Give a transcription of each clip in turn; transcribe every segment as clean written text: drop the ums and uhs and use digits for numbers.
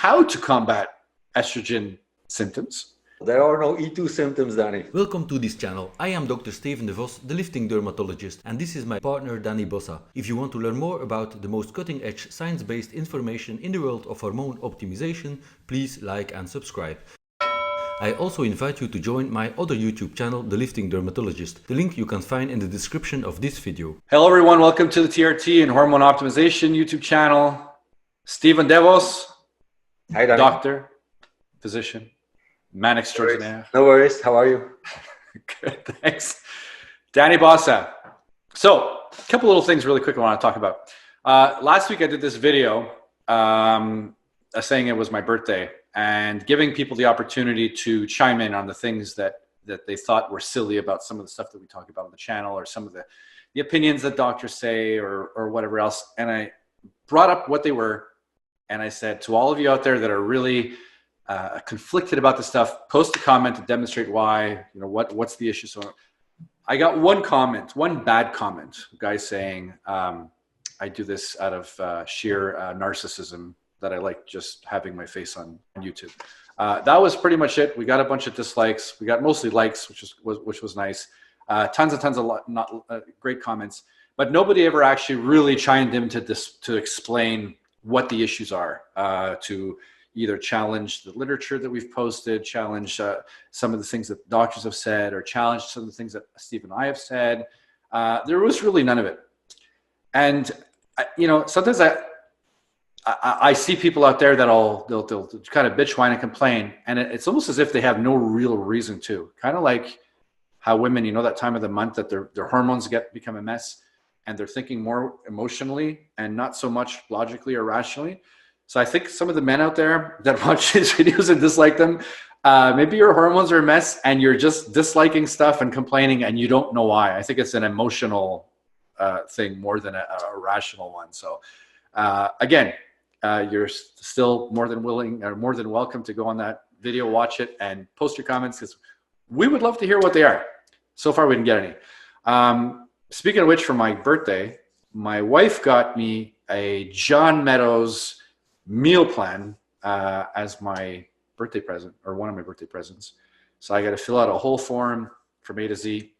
how to combat estrogen symptoms. There are no E2 symptoms, Danny. Welcome to this channel. I am Dr. Steven de Vos, the lifting dermatologist, and this is my partner Danny Bossa. If you want to learn more about the most cutting-edge science-based information in the world of hormone optimization, please like and subscribe. I also invite you to join my other YouTube channel, The Lifting Dermatologist. The link you can find in the description of this video. Hello everyone, welcome to the TRT and Hormone Optimization YouTube channel. Steven de Vos, Hi, Danny. doctor, physician, man extraordinaire. No worries. How are you? Good, thanks. Danny Bossa. So, a couple little things really quick I want to talk about. Last week I did this video saying it was my birthday and giving people the opportunity to chime in on the things that they thought were silly about some of the stuff that we talk about on the channel, or some of the opinions that doctors say, or whatever else. And I brought up what they were, and I said to all of you out there that are really conflicted about this stuff, post a comment to demonstrate why, what's the issue. So I got one comment, one bad comment, a guy saying, I do this out of sheer narcissism, that I like just having my face on YouTube. That was pretty much it. We got a bunch of dislikes. We got mostly likes, which was nice. Tons of great comments, but nobody ever actually really chimed in to explain what the issues are, to either challenge the literature that we've posted, challenge some of the things that doctors have said, or challenge some of the things that Steve and I have said. There was really none of it. And sometimes I see people out there they'll kind of bitch, whine, and complain, and it's almost as if they have no real reason to. Kind of like how women, that time of the month that their hormones become a mess, and they're thinking more emotionally and not so much logically or rationally. So I think some of the men out there that watch these videos and dislike them, maybe your hormones are a mess and you're just disliking stuff and complaining and you don't know why. I think it's an emotional thing more than a rational one. So again, you're still more than willing or more than welcome to go on that video, watch it, and post your comments, because we would love to hear what they are. So far, we didn't get any. Speaking of which, for my birthday, my wife got me a John Meadows meal plan as my birthday present, or one of my birthday presents. So I got to fill out a whole form from A to Z.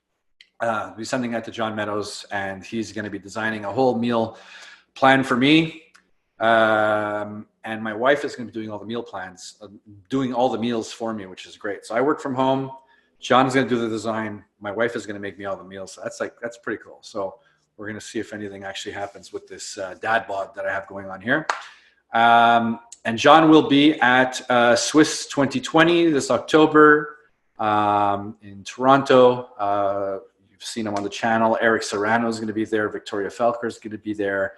Be sending that to John Meadows, and he's going to be designing a whole meal plan for me. And my wife is going to be doing all the meal plans, doing all the meals for me, which is great. So I work from home. John's going to do the design. My wife is going to make me all the meals. So that's pretty cool. So we're going to see if anything actually happens with this dad bod that I have going on here. And John will be at Swiss 2020 this October in Toronto. You've seen him on the channel. Eric Serrano is going to be there. Victoria Felker is going to be there.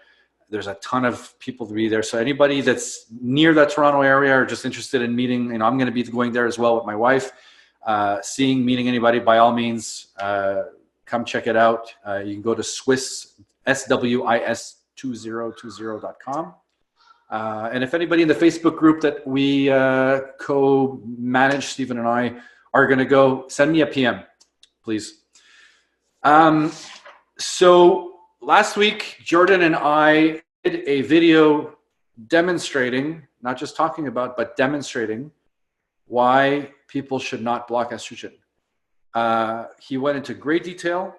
There's a ton of people to be there. So anybody that's near that Toronto area or just interested in meeting, I'm going to be going there as well with my wife. Meeting anybody, by all means, come check it out. You can go to SWIS2020.com. And if anybody in the Facebook group that we co-manage, Stephen and I, are going to go, send me a PM, please. So last week, Jordan and I did a video demonstrating, not just talking about, but demonstrating why people should not block estrogen. He went into great detail.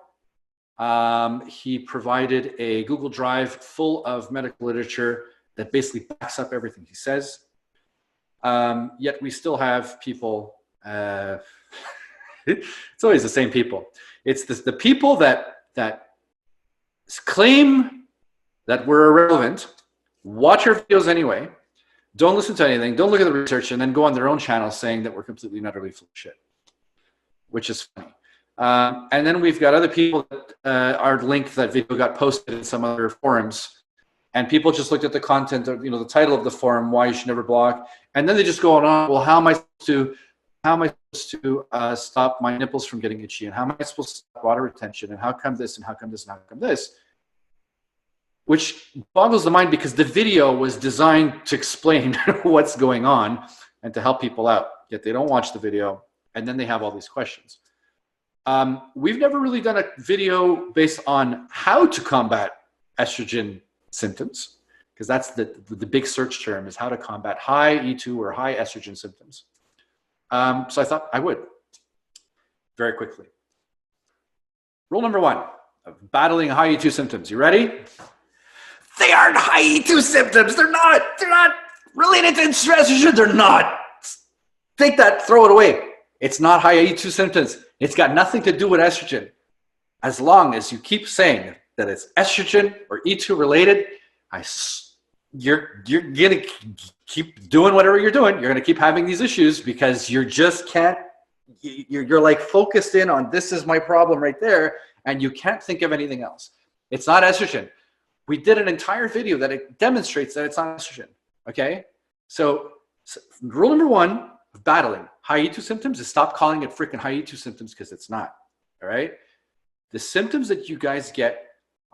He provided a Google Drive full of medical literature that basically backs up everything he says. Yet we still have people, it's always the same people. It's the people that claim that we're irrelevant, watch our videos anyway, don't listen to anything, don't look at the research, and then go on their own channel saying that we're completely and utterly full of shit, which is funny. And then we've got other people that are linked, that video got posted in some other forums, and people just looked at the content of, the title of the forum, why you should never block, and then they just go on, well, how am I supposed to stop my nipples from getting itchy, and how am I supposed to stop water retention, and how come this, and how come this, and how come this? Which boggles the mind, because the video was designed to explain what's going on and to help people out. Yet they don't watch the video, and then they have all these questions. We've never really done a video based on how to combat estrogen symptoms. because that's the big search term, is how to combat high E2 or high estrogen symptoms. So I thought I would very quickly. Rule number 1 of battling high E2 symptoms. You ready? They aren't high E2 symptoms. They're not related to estrogen. They're not. Take that, throw it away. It's not high E2 symptoms. It's got nothing to do with estrogen. As long as you keep saying that it's estrogen or E2 related, you're going to keep doing whatever you're doing. You're going to keep having these issues because you just can't, you're like focused in on this is my problem right there, and you can't think of anything else. It's not estrogen. We did an entire video that it demonstrates that it's not estrogen, okay? So rule number 1 of battling high E2 symptoms is stop calling it freaking high E2 symptoms, because it's not, all right? The symptoms that you guys get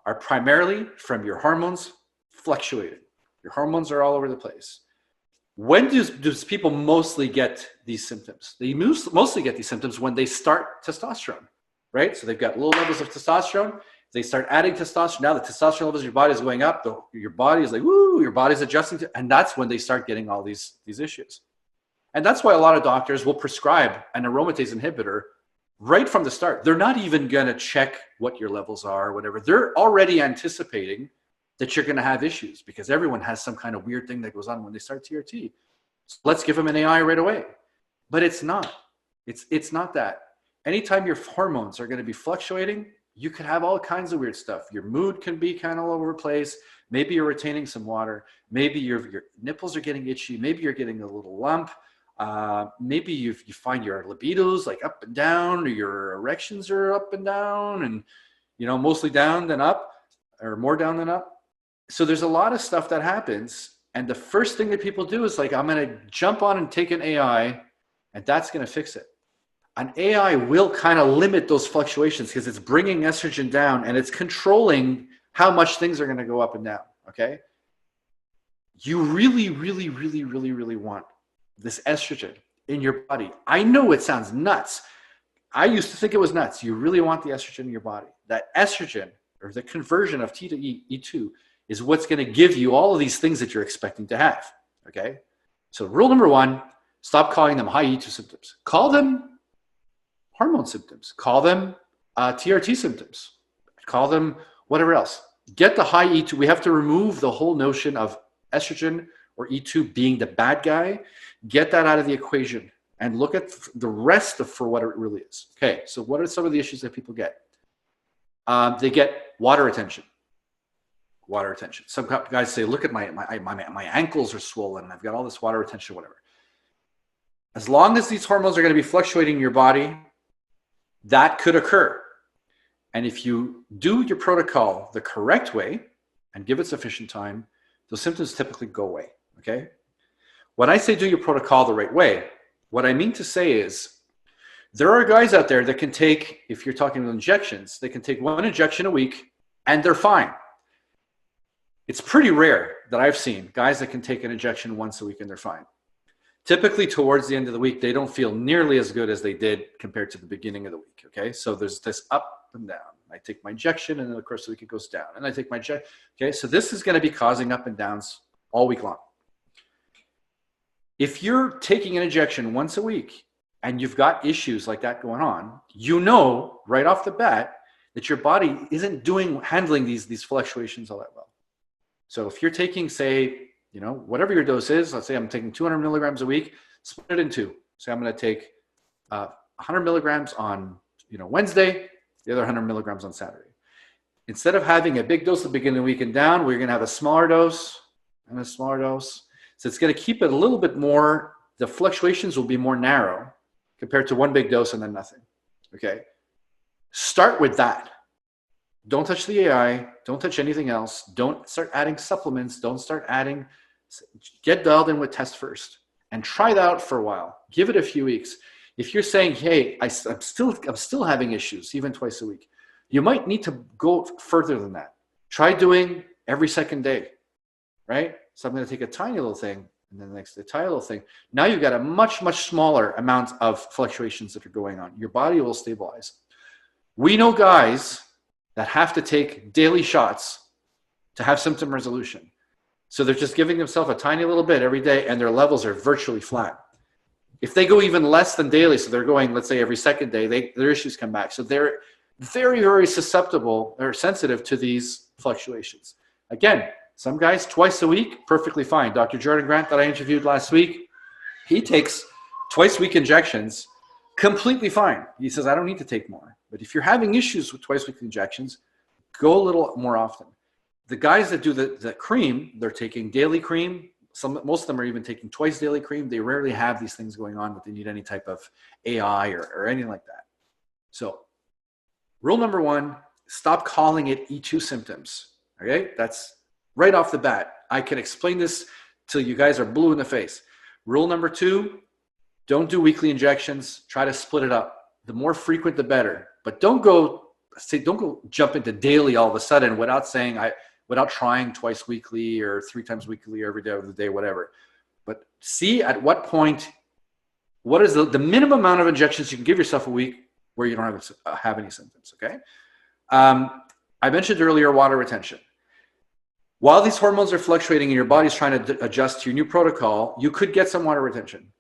are primarily from your hormones fluctuating. Your hormones are all over the place. When does people mostly get these symptoms? They mostly get these symptoms when they start testosterone, right? So they've got low levels of testosterone. They start adding testosterone. Now the testosterone levels in your body is going up. Your body is like, woo, your body's adjusting to, and that's when they start getting all these issues. And that's why a lot of doctors will prescribe an aromatase inhibitor right from the start. They're not even going to check what your levels are or whatever. They're already anticipating that you're going to have issues because everyone has some kind of weird thing that goes on when they start TRT. So let's give them an AI right away. But it's not. It's not that. Anytime your hormones are going to be fluctuating, you could have all kinds of weird stuff. Your mood can be kind of all over the place. Maybe you're retaining some water. Maybe your nipples are getting itchy. Maybe you're getting a little lump. Maybe you find your libidos like up and down, or your erections are up and down, and mostly down than up, or more down than up. So there's a lot of stuff that happens, and the first thing that people do is like, I'm going to jump on and take an AI, and that's going to fix it. An AI will kind of limit those fluctuations because it's bringing estrogen down and it's controlling how much things are going to go up and down. Okay. You really, really, really, really, really want this estrogen in your body. I know it sounds nuts. I used to think it was nuts. You really want the estrogen in your body. That estrogen, or the conversion of T to E2, is what's going to give you all of these things that you're expecting to have. Okay. So rule number 1, stop calling them high E2 symptoms. Call them hormone symptoms. Call them TRT symptoms. Call them whatever else. Get the high E2. We have to remove the whole notion of estrogen or E2 being the bad guy. Get that out of the equation and look at the rest for what it really is. Okay, so what are some of the issues that people get? They get water retention. Water retention. Some guys say, look at my ankles are swollen. I've got all this water retention, whatever. As long as these hormones are going to be fluctuating in your body, that could occur. And if you do your protocol the correct way and give it sufficient time, those symptoms typically go away, okay? When I say do your protocol the right way, what I mean to say is there are guys out there that can take, if you're talking about injections, they can take 1 injection a week and they're fine. It's pretty rare that I've seen guys that can take an injection once a week and they're fine. Typically towards the end of the week, they don't feel nearly as good as they did compared to the beginning of the week, okay? So there's this up and down. I take my injection and then of course the week it goes down. And I take my injection, okay? So this is gonna be causing up and downs all week long. If you're taking an injection once a week and you've got issues like that going on, you know right off the bat that your body isn't handling these fluctuations all that well. So if you're taking, say, whatever your dose is, let's say I'm taking 200 milligrams a week, split it in 2. Say I'm going to take 100 milligrams on Wednesday, the other 100 milligrams on Saturday. Instead of having a big dose at the beginning of the week and down, we're going to have a smaller dose and a smaller dose. So it's going to keep it a little bit more, the fluctuations will be more narrow compared to one big dose and then nothing. Okay. Start with that. Don't touch the AI. Don't touch anything else. Don't start adding supplements. Don't start adding. Get dialed in with tests first and try that out for a while. Give it a few weeks. If you're saying, hey, I'm still having issues, even twice a week, you might need to go further than that. Try doing every second day, right? So I'm going to take a tiny little thing and then the next, a tiny little thing. Now you've got a much, much smaller amount of fluctuations that are going on. Your body will stabilize. We know guys that have to take daily shots to have symptom resolution. So they're just giving themselves a tiny little bit every day, and their levels are virtually flat. If they go even less than daily, so they're going, let's say, every second day, their issues come back. So they're very, very susceptible or sensitive to these fluctuations. Again, some guys twice a week, perfectly fine. Dr. Jordan Grant that I interviewed last week, he takes twice a week injections, completely fine. He says, I don't need to take more. But if you're having issues with twice weekly injections, go a little more often. The guys that do the cream, they're taking daily cream. Most of them are even taking twice daily cream. They rarely have these things going on that they need any type of AI or anything like that. So rule number one, stop calling it E2 symptoms. Okay, that's right off the bat. I can explain this till you guys are blue in the face. Rule number two, don't do weekly injections. Try to split it up. The more frequent, the better. But don't go jump into daily all of a sudden without trying twice weekly or 3 times weekly or every day of the day, whatever. But see at what point, what is the minimum amount of injections you can give yourself a week where you don't have any symptoms, okay? I mentioned earlier water retention. While these hormones are fluctuating and your body's trying to adjust to your new protocol, you could get some water retention.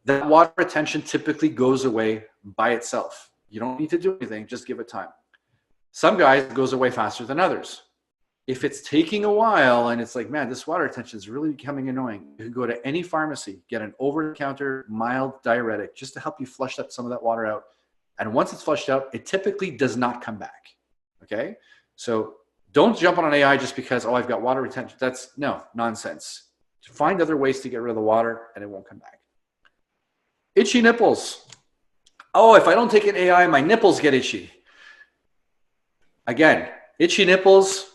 That water retention typically goes away by itself. You don't need to do anything, just give it time. Some guys, it goes away faster than others. If it's taking a while and it's like, man, this water retention is really becoming annoying, you can go to any pharmacy, get an over-the-counter mild diuretic just to help you flush some of that water out. And once it's flushed out, it typically does not come back, okay? So don't jump on an AI just because, oh, I've got water retention. That's nonsense. Find other ways to get rid of the water and it won't come back. Itchy nipples. Oh, if I don't take an AI, my nipples get itchy. Again, itchy nipples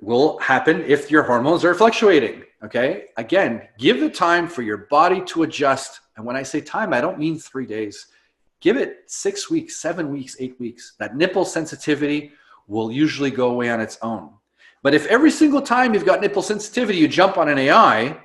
will happen if your hormones are fluctuating, okay? Again, give it time for your body to adjust. And when I say time, I don't mean 3 days. Give it 6 weeks, 7 weeks, 8 weeks. That nipple sensitivity will usually go away on its own. But if every single time you've got nipple sensitivity, you jump on an AI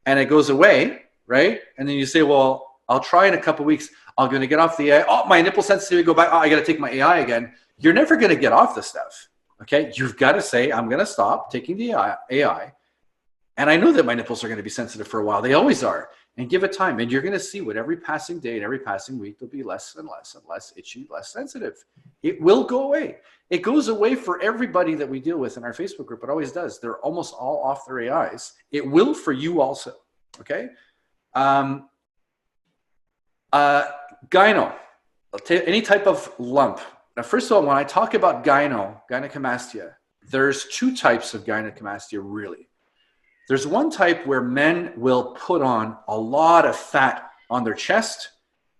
and it goes away, right? And then you say, well, I'll try in a couple of weeks. I'm going to get off the AI. Oh, my nipple sensitivity go back. Oh, I got to take my AI again. You're never going to get off the stuff. Okay, you've got to say, I'm going to stop taking the AI. And I know that my nipples are going to be sensitive for a while. They always are. And give it time. And you're going to see with every passing day and every passing week, they'll be less and less and less itchy, less sensitive. It will go away. It goes away for everybody that we deal with in our Facebook group. It always does. They're almost all off their AIs. It will for you also. Okay. Gyno, any type of lump. Now, first of all, when I talk about gynecomastia, there's 2 types of gynecomastia, really. There's one type where men will put on a lot of fat on their chest,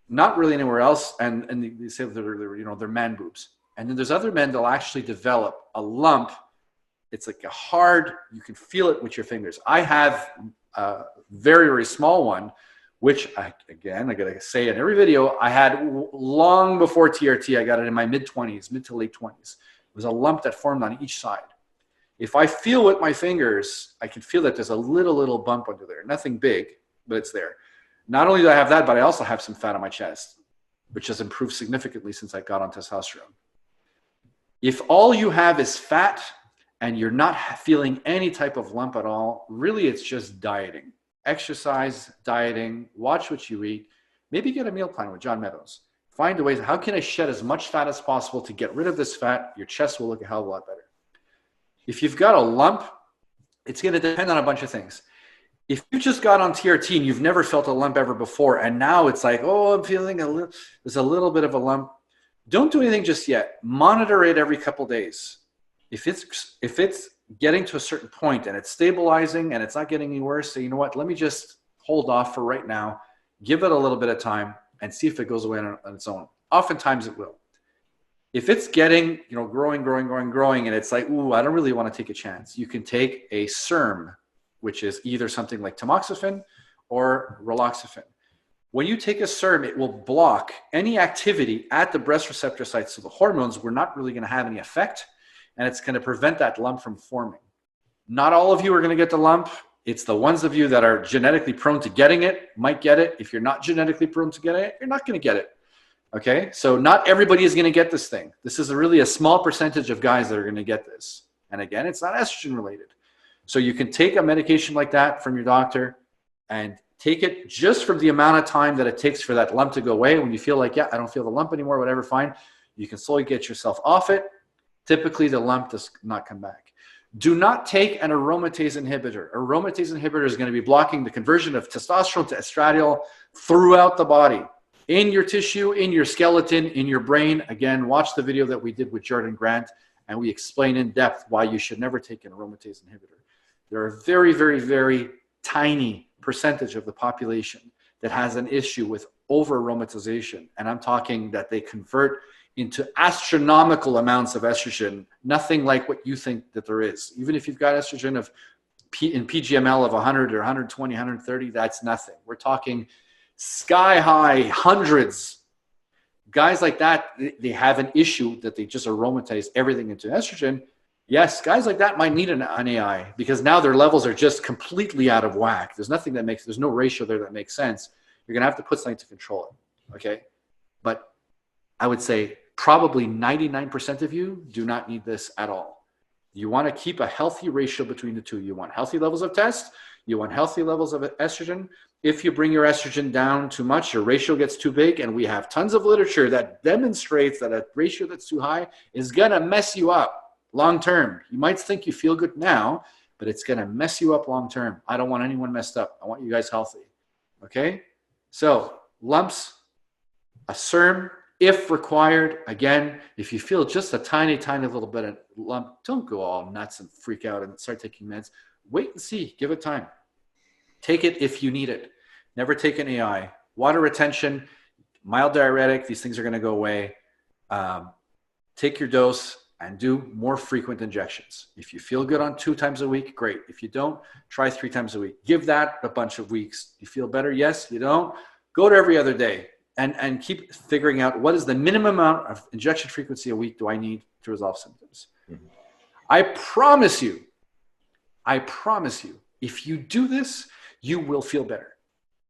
not really anywhere else, and they say they're man boobs. And then there's other men that'll actually develop a lump. It's like a hard, you can feel it with your fingers. I have a very, very small one, which I gotta say in every video, I had long before TRT. I got it in my mid to late 20s. It was a lump that formed on each side. If I feel with my fingers, I can feel that there's a little bump under there. Nothing big, but it's there. Not only do I have that, but I also have some fat on my chest, which has improved significantly since I got on testosterone. If all you have is fat and you're not feeling any type of lump at all, really it's just dieting. Exercise, dieting, watch what you eat, maybe get a meal plan with John Meadows. Find a way, how can I shed as much fat as possible to get rid of this fat? Your chest will look a hell of a lot better. If you've got a lump, it's going to depend on a bunch of things. If you just got on TRT and you've never felt a lump ever before, and now it's like, oh, I'm feeling there's a little bit of a lump, don't do anything just yet. Monitor it every couple days. If it's getting to a certain point and it's stabilizing and it's not getting any worse, say, you know what, let me just hold off for right now, give it a little bit of time and see if it goes away on its own. Oftentimes it will. If it's getting, growing, and it's like, ooh, I don't really want to take a chance, you can take a SERM, which is either something like tamoxifen or raloxifene. When you take a SERM, it will block any activity at the breast receptor sites. So the hormones were not really going to have any effect, and it's going to prevent that lump from forming. Not all of you are going to get the lump. It's the ones of you that are genetically prone to getting it might get it. If you're not genetically prone to getting it, you're not going to get it. Okay, so not everybody is going to get this thing. This is really a small percentage of guys that are going to get this. And again, it's not estrogen related. So you can take a medication like that from your doctor and take it just from the amount of time that it takes for that lump to go away. When you feel like, yeah, I don't feel the lump anymore, whatever, fine. You can slowly get yourself off it. Typically, the lump does not come back. Do not take an aromatase inhibitor. Aromatase inhibitor is going to be blocking the conversion of testosterone to estradiol throughout the body, in your tissue, in your skeleton, in your brain. Again, watch the video that we did with Jordan Grant, and we explain in depth why you should never take an aromatase inhibitor. There are very, very, very tiny percentage of the population that has an issue with over aromatization. And I'm talking that they convert into astronomical amounts of estrogen, nothing like what you think that there is. Even if you've got estrogen in PGML of 100 or 120, 130, that's nothing. We're talking sky high hundreds. Guys like that, they have an issue that they just aromatize everything into estrogen. Yes, guys like that might need an AI because now their levels are just completely out of whack. There's no ratio there that makes sense. You're going to have to put something to control it. Okay. But I would say probably 99% of you do not need this at all. You want to keep a healthy ratio between the two. You want healthy levels of test. You want healthy levels of estrogen. If you bring your estrogen down too much, your ratio gets too big, and we have tons of literature that demonstrates that a ratio that's too high is going to mess you up long term. You might think you feel good now, but it's going to mess you up long term. I don't want anyone messed up. I want you guys healthy. Okay? So lumps, a SERM, if required. Again, if you feel just a tiny, tiny little bit of lump, don't go all nuts and freak out and start taking meds. Wait and see. Give it time. Take it if you need it. Never take an AI. Water retention, mild diuretic, these things are going to go away. Take your dose and do more frequent injections. If you feel good on 2 times a week, great. If you don't, try 3 times a week. Give that a bunch of weeks. You feel better? Yes. You don't? Go to every other day and keep figuring out what is the minimum amount of injection frequency a week do I need to resolve symptoms. Mm-hmm. I promise you, if you do this, you will feel better.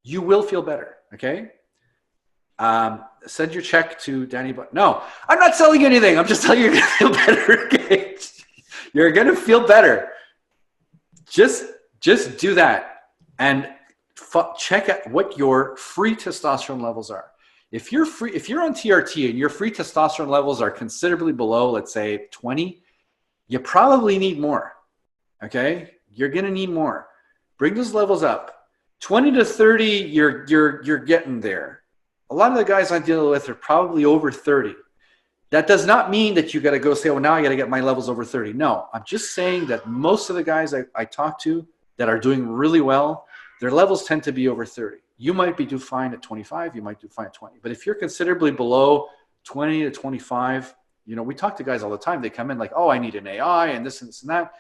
You will feel better, okay? Send your check to Danny. No, I'm not selling you anything. I'm just telling you you're going to feel better, okay? You're going to feel better. Just do that and check out what your free testosterone levels are. If you're on TRT and your free testosterone levels are considerably below, let's say 20, you probably need more, okay? You're going to need more. Bring those levels up. 20 to 30, you're getting there. A lot of the guys I'm dealing with are probably over 30. That does not mean that you got to go say, well, now I got to get my levels over 30. No, I'm just saying that most of the guys I talk to that are doing really well, their levels tend to be over 30. You might be do fine at 25. You might do fine at 20. But if you're considerably below 20 to 25, we talk to guys all the time. They come in like, oh, I need an AI and this and this and that.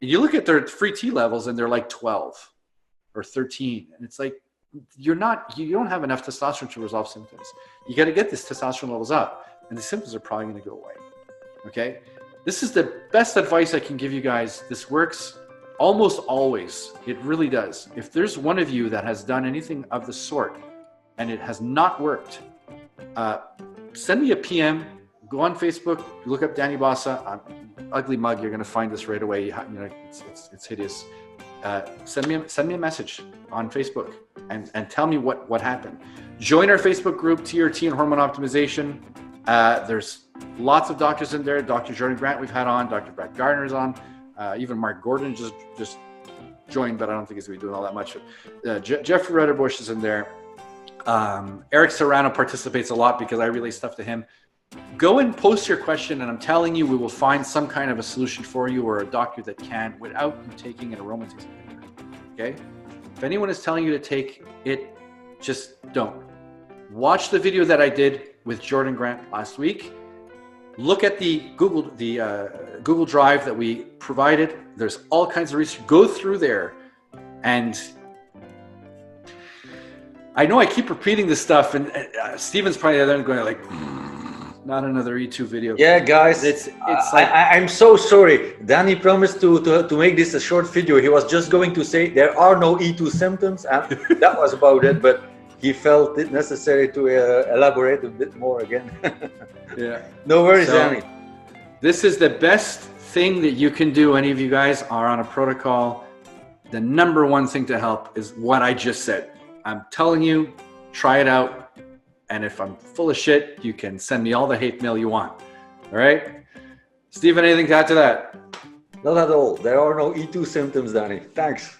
And you look at their free T levels and they're like 12 or 13. And it's like, you don't have enough testosterone to resolve symptoms. You got to get this testosterone levels up and the symptoms are probably going to go away. Okay. This is the best advice I can give you guys. This works almost always. It really does. If there's one of you that has done anything of the sort and it has not worked, send me a PM, go on Facebook, look up Danny Bossa, ugly mug. You're going to find this right away. It's hideous. Send me a message on Facebook and tell me what happened. Join our Facebook group, TRT and Hormone Optimization. There's lots of doctors in there. Dr. Jordan Grant we've had on, Dr. Brad Gardner's on, even Mark Gordon just joined, but I don't think he's going to be doing all that much. Jeffrey Rudderbush is in there. Eric Serrano participates a lot because I relay stuff to him. Go and post your question, and I'm telling you, we will find some kind of a solution for you or a doctor that can without you taking an aromatase inhibitor. Okay? If anyone is telling you to take it, just don't. Watch the video that I did with Jordan Grant last week. Look at the Google Drive that we provided. There's all kinds of research. Go through there, and I know I keep repeating this stuff, and Steven's probably there going like, not another E2 video. Yeah, guys, it's like, I'm so sorry. Danny promised to make this a short video. He was just going to say there are no E2 symptoms, and that was about it. But he felt it necessary to elaborate a bit more again. Yeah. No worries, so, Danny. This is the best thing that you can do, any of you guys are on a protocol, the number one thing to help is what I just said. I'm telling you, try it out. And if I'm full of shit, you can send me all the hate mail you want. All right? Stephen, anything to add to that? Not at all. There are no E2 symptoms, Danny. Thanks.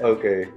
Okay.